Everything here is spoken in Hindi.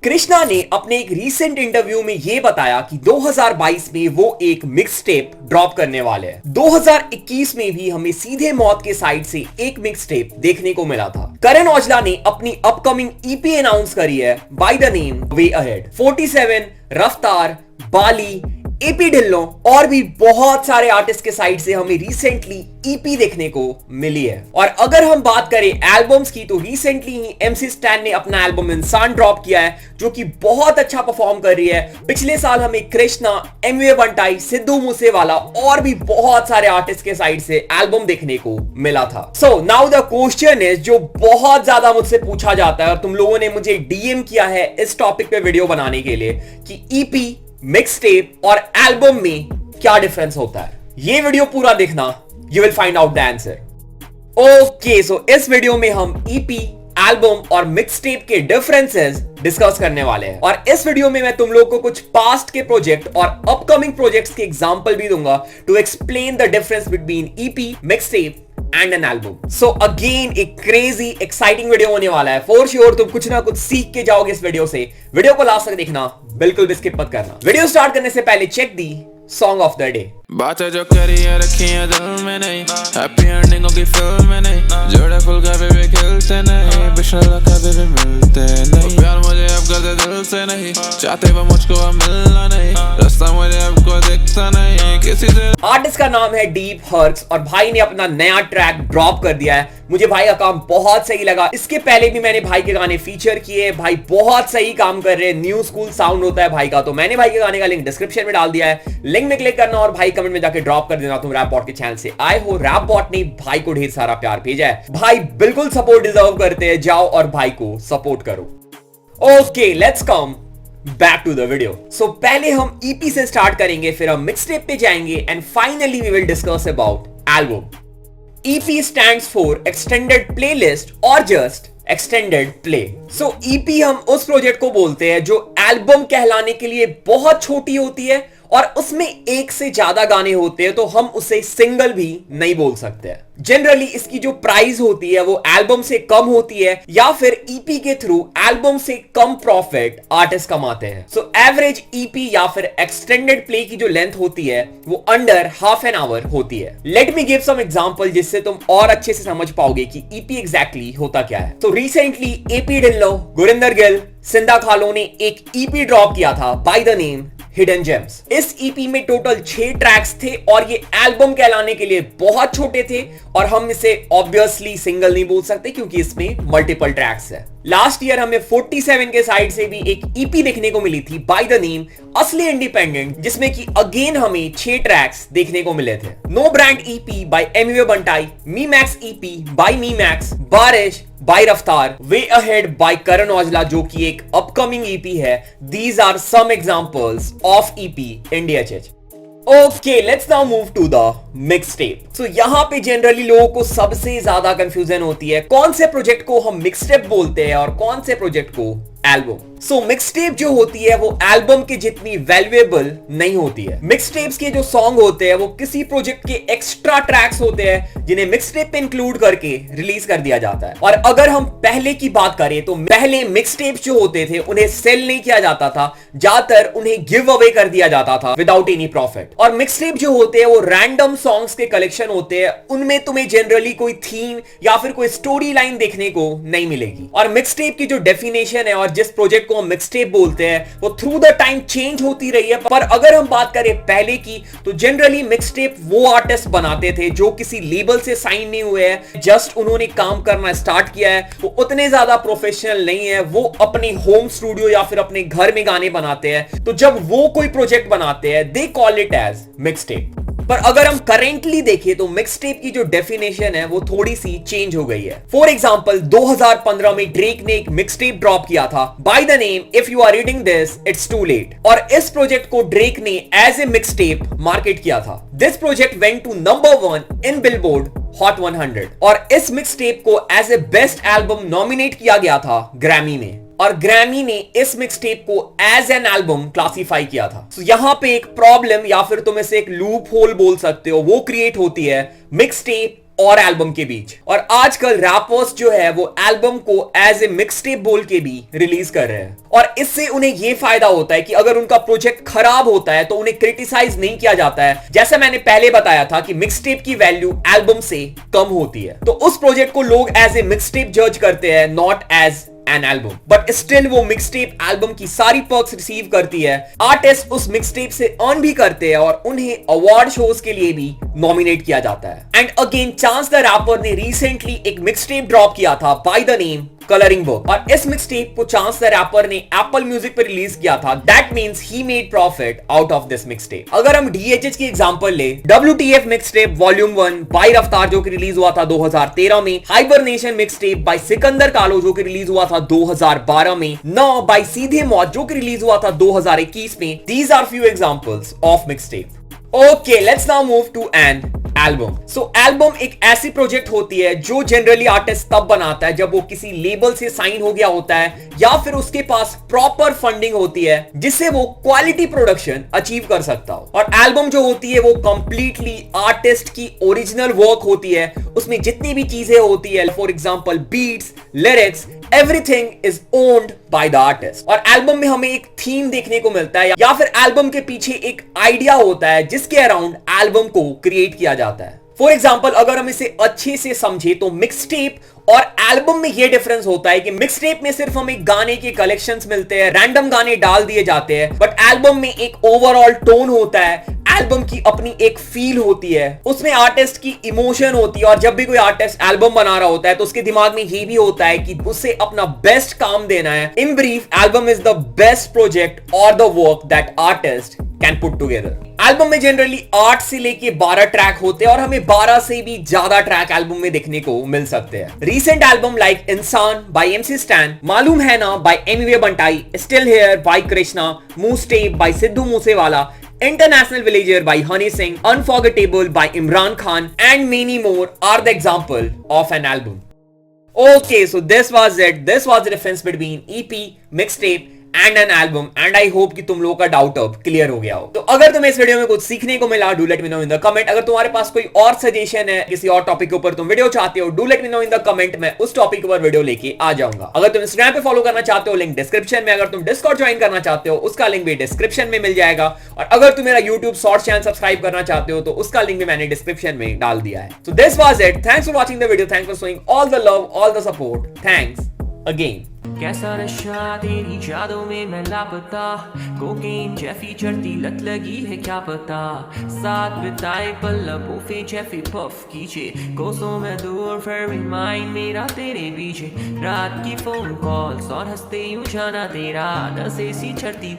कृष्णा ने अपने एक रीसेंट इंटरव्यू में यह बताया कि 2022 में वो एक मिक्स टेप ड्रॉप करने वाले हैं। 2021 में भी हमें सीधे मौत के साइड से एक मिक्स टेप देखने को मिला था। करण औजला ने अपनी अपकमिंग ईपी अनाउंस करी है bye the name way ahead. 47, रफ्तार, बाली, एपी ढिल्लों और भी बहुत सारे आर्टिस्ट के साइड से हमें रिसेंटली ईपी देखने को मिली है। और अगर हम बात करें एल्बम्स की तो रिसेंटली ही एमसी स्टैन ने अपना एल्बम इंसान ड्रॉप किया है जो कि बहुत अच्छा परफॉर्म कर रही है। पिछले साल हमें कृष्णा, एमवे बंटाई, सिद्धू मूसेवाला और भी बहुत सारे आर्टिस्ट के साइड से एल्बम देखने को मिला था। So now the question is, जो बहुत ज्यादा मुझसे पूछा जाता है और तुम लोगों ने मुझे डीएम किया है इस टॉपिक पे वीडियो बनाने के लिए कि ईपी, मिक्स टेप और एल्बम में क्या डिफरेंस होता है। ये वीडियो पूरा देखना, you will find out the answer. Okay, so इस वीडियो में हम ईपी, एल्बम और मिक्स टेप के डिफरेंसेस डिस्कस करने वाले हैं। और इस वीडियो में मैं तुम लोग को कुछ पास्ट के प्रोजेक्ट और अपकमिंग प्रोजेक्ट्स के एग्जांपल भी दूंगा to explain the difference between EP, mix tape and an album. So again एक क्रेजी एक्साइटिंग वीडियो होने वाला है। फॉर श्योर तुम कुछ ना कुछ सीख के जाओगे इस वीडियो से। वीडियो को लास्ट तक देखना, बिल्कुल भी स्किप मत करना। वीडियो स्टार्ट करने से पहले check the song of the day. बातें जो करी है रखी है दिल में नहीं, हैप्पी एंडिंगों की फिल्म में नहीं, जोड़े फुल कभी भी खिलते नहीं, बिछड़ा कभी भी मिलते नहीं, प्यार मुझे अब करते दिल से नहीं, चाहते वो मुझको अब मिलना नहीं, रास्ता मुझे अब कोई दिखता नहीं किसी से। आर्टिस्ट का नाम है डीप हर्क्स और भाई ने अपना नया ट्रैक ड्रॉप कर दिया है। मुझे भाई का काम बहुत सही लगा। इसके पहले भी मैंने भाई के गाने फीचर किए। भाई बहुत सही काम कर रहे हैं, न्यू स्कूल साउंड होता है भाई का। तो मैंने भाई के गाने का लिंक डिस्क्रिप्शन में डाल दिया है, लिंक में क्लिक करना और भाई कमेंट में जाके ड्रॉप कर देना तुम रैप बॉट के चैनल से आए हो। रैप बॉट ने भाई को ढेर सारा प्यार भेजा है। भाई बिल्कुल सपोर्ट डिजर्व करते हैं, जाओ और भाई को सपोर्ट करो। Okay, let's come back to the video. So पहले हम ईपी से स्टार्ट करेंगे, फिर हम मिक्स टेप पे जाएंगे and finally we will discuss about album. EP stands for Extended Playlist or just Extended Play. So EP हम उस प्रोजेक्ट को बोलते हैं जो एल्बम कहलाने के लिए बहुत छोटी होती है और उसमें एक से ज्यादा गाने होते हैं, तो हम उसे सिंगल भी नहीं बोल सकते हैं। जनरली इसकी जो प्राइस होती है वो एल्बम से कम होती है या फिर ईपी के थ्रू एल्बम से कम प्रॉफिट आर्टिस्ट कमाते हैं। सो एवरेज ईपी या फिर एक्सटेंडेड प्ले की जो लेंथ होती है वो अंडर हाफ एन आवर होती है। Let me give some example जिससे तुम और अच्छे से समझ पाओगे कि ईपी एग्जैक्टली होता क्या है। तो रिसेंटली एपी ढिल्लों, गुरिंदर गिल, सिंधा खालो ने एक ईपी ड्रॉप किया था by the name hidden gems. इस ईपी में टोटल 6 ट्रैक्स थे और ये एल्बम कहलाने के लिए बहुत छोटे थे और हम इसे ऑब्वियसली सिंगल नहीं बोल सकते क्योंकि इसमें मल्टीपल ट्रैक्स है। लास्ट ईयर हमें 47 के साइड से भी एक ईपी देखने को मिली थी बाय द नेम असली इंडिपेंडेंट, जिसमें कि अगेन हमें 6 ट्रैक्स देखने को मिले थे। No Brand EP by Emiway Bantai, Me Max EP by Me Max, Baarish by Raftaar, Way Ahead by Karan Aujla जो कि एक अपकमिंग ईपी है। These are some examples of EP in DHH। Okay, let's now move to the mixtape. So यहां पे जनरली लोगों को सबसे ज्यादा कंफ्यूजन होती है कौन से प्रोजेक्ट को हम मिक्स टेप बोलते हैं और कौन से प्रोजेक्ट को एल्बम। सो मिक्स टेप जो होती है वो एल्बम के जितनी वैल्यूएबल नहीं होती है। मिक्स टेप्स के जो सॉन्ग होते हैं वो किसी प्रोजेक्ट के एक्स्ट्रा ट्रैक्स होते हैं जिन्हें मिक्स टेप पे इंक्लूड करके रिलीज कर दिया जाता है। और अगर हम पहले की बात करें तो पहले मिक्स टेप्स जो होते थे उन्हें सेल नहीं किया जाता था, ज्यादातर उन्हें गिव अवे कर दिया जाता था विदाउट एनी प्रॉफिट। और मिक्स टेप जो होते हैं वो रैंडम सॉन्ग्स के कलेक्शन होते हैं, उनमें तुम्हें जनरली कोई थीम या फिर कोई स्टोरी लाइन देखने को नहीं मिलेगी। और मिक्स टेप की जो डेफिनेशन है और जिस प्रोजेक्ट को हम मिक्स टेप बोलते हैं वो थ्रू द टाइम चेंज होती रही है। पर अगर हम बात करें पहले की तो जनरली मिक्स टेप वो आर्टिस्ट बनाते थे जो किसी लेबल से साइन नहीं हुए हैं, जस्ट उन्होंने काम करना स्टार्ट किया है, वो उतने ज्यादा प्रोफेशनल नहीं है, वो अपने होम स्टूडियो या फिर अपने घर में गाने बनाते हैं। तो जब वो कोई प्रोजेक्ट बनाते हैं they call it as mix tape. पर अगर हम करेंटली देखें तो मिक्स टेप की जो डेफिनेशन है वो थोड़ी सी चेंज हो गई है। फॉर एग्जांपल 2015 में ड्रेक ने एक मिक्स टेप ड्रॉप किया था by the name if you are reading this it's too late, और इस प्रोजेक्ट को ड्रेक ने as a mix tape market किया था। This project went to number 1 in Billboard hot 100 और इस मिक्स टेप को as a best album nominate किया गया था ग्रैमी में और ग्रैमी ने इस मिक्स टेप को एज एन एल्बम क्लासिफाई किया था। So, यहां पे एक प्रॉब्लम या फिर तुम इसे एक लूप होल बोल सकते हो वो क्रिएट होती है। मिक्स टेप और एल्बम के बीच। और आजकल रैपर्स जो है वो एल्बम को एज ए मिक्सटेप बोल के भी रिलीज कर रहे हैं, और इससे उन्हें ये फायदा होता है कि अगर उनका प्रोजेक्ट खराब होता है तो उन्हें क्रिटिसाइज नहीं किया जाता है। जैसे मैंने पहले बताया था कि मिक्सटेप की वैल्यू एल्बम से कम होती है, तो उस प्रोजेक्ट को लोग एज ए मिक्सटेप जज करते हैं, not as an album. But still वो मिक्सटेप एल्बम की सारी पर्क्स रिसीव करती है, आर्टिस्ट उस मिक्सटेप से अर्न भी करते हैं और उन्हें अवार्ड शोज के लिए भी नॉमिनेट किया जाता है। And again Chance the Rapper ने रिसेंटली एक मिक्सटेप ड्रॉप किया था by the name Coloring Book, और इस मिक्सटेप को चांस द रैपर ने एप्पल म्यूजिक पर रिलीज किया था। That means he made profit out of this mixtape. अगर हम DHH की एग्जांपल ले, WTF मिक्सटेप वॉल्यूम 1 बाय रफ्तार जो कि रिलीज हुआ था 2013 में, हाइबरनेशन मिक्सटेप बाय सिकंदर कालो जो कि रिलीज हुआ था 2012 में, नाउ बाय सीधे मौत जो कि रिलीज हुआ था 2021 में। These are few examples of mixtape. Okay, let's now move to an album. So album एक ऐसी प्रोजेक्ट होती है जो जनरली आर्टिस्ट तब बनाता है जब वो किसी लेबल से साइन हो गया होता है या फिर उसके पास प्रॉपर फंडिंग होती है जिससे वो क्वालिटी प्रोडक्शन अचीव कर सकता हो। और एल्बम जो होती है वो कंप्लीटली आर्टिस्ट की ओरिजिनल वर्क होती है, उसमें जितनी भी चीजें होती है, for example beats, lyrics, everything is owned by the artist. और एल्बम में हमें एक थीम देखने को मिलता है या फिर एल्बम के पीछे एक आइडिया होता है जिसके अराउंड एल्बम को क्रिएट किया जाता है। फॉर एग्जाम्पल अगर हम इसे अच्छे से समझे तो मिक्सटेप और एल्बम में यह डिफरेंस होता है कि मिक्सटेप में सिर्फ हमें गाने के कलेक्शंस मिलते हैं, रैंडम गाने डाल दिए जाते हैं, बट एल्बम में एक ओवरऑल टोन होता है, एल्बम की अपनी एक फील होती है, उसमें आर्टिस्ट की इमोशन होती है। और जब भी कोई आर्टिस्ट एल्बम बना रहा होता है तो उसके दिमाग में ये भी होता है कि उसे अपना बेस्ट काम देना है। In brief, album is the best project और the work that artist can put together. Album में जनरली 8 से लेके 12 ट्रैक होते हैं और हमें 12 से भी ज्यादा ट्रैक एल्बम में देखने को मिल सकते हैं। Recent album like Insaan by MC Stan, Maalum Hai Na by MV Bantai, still here by Krsna, Moosetape by Sidhu Moosewala, International Villager by Honey Singh, Unforgettable by Imran Khan, and many more are the example of an album. Okay, so this was it. This was the difference between EP, mixtape and an album, and I hope कि तुम लोगों का डाउट अब क्लियर हो गया हो। तो अगर तुम्हें इस वीडियो में कुछ सीखने को मिला, do let me know in the comment. अगर तुम्हारे पास कोई और सजेशन है, किसी और टॉपिक के ऊपर तुम वीडियो चाहते हो, do let me know in the comment. मैं उस टॉपिक के ऊपर वीडियो लेके आ जाऊंगा। अगर तुम इंस्टाग्राम पे फॉलो करना चाहते हो, लिंक डिस्क्रिप्शन में। अगर तुम डिस्कॉर्ड ज्वाइन करना चाहते हो, उसका लिंक भी डिस्क्रिप्शन में मिल जाएगा। और अगर तुम मेरा यूट्यूब शॉर्ट्स चैनल सब्सक्राइब करना चाहते हो तो उसका लिंक भी मैंने डिस्क्रिप्शन में डाल दिया है। So this was it. Thanks for watching the video, thanks for showing all the love, all the support, thanks again. कैसा नशा तेरी यादों में मैं लापता, कोकेन जैफी चढ़ती लत लगी है क्या पता, साथ बिताए पल लबों पे जैफी पफ कीजिए, कोसों में दूर फिर भी माइंड मेरा तेरे पीछे, रात की फोन कॉल्स और हंसते यूं जाना तेरा, नसें सी चढ़ती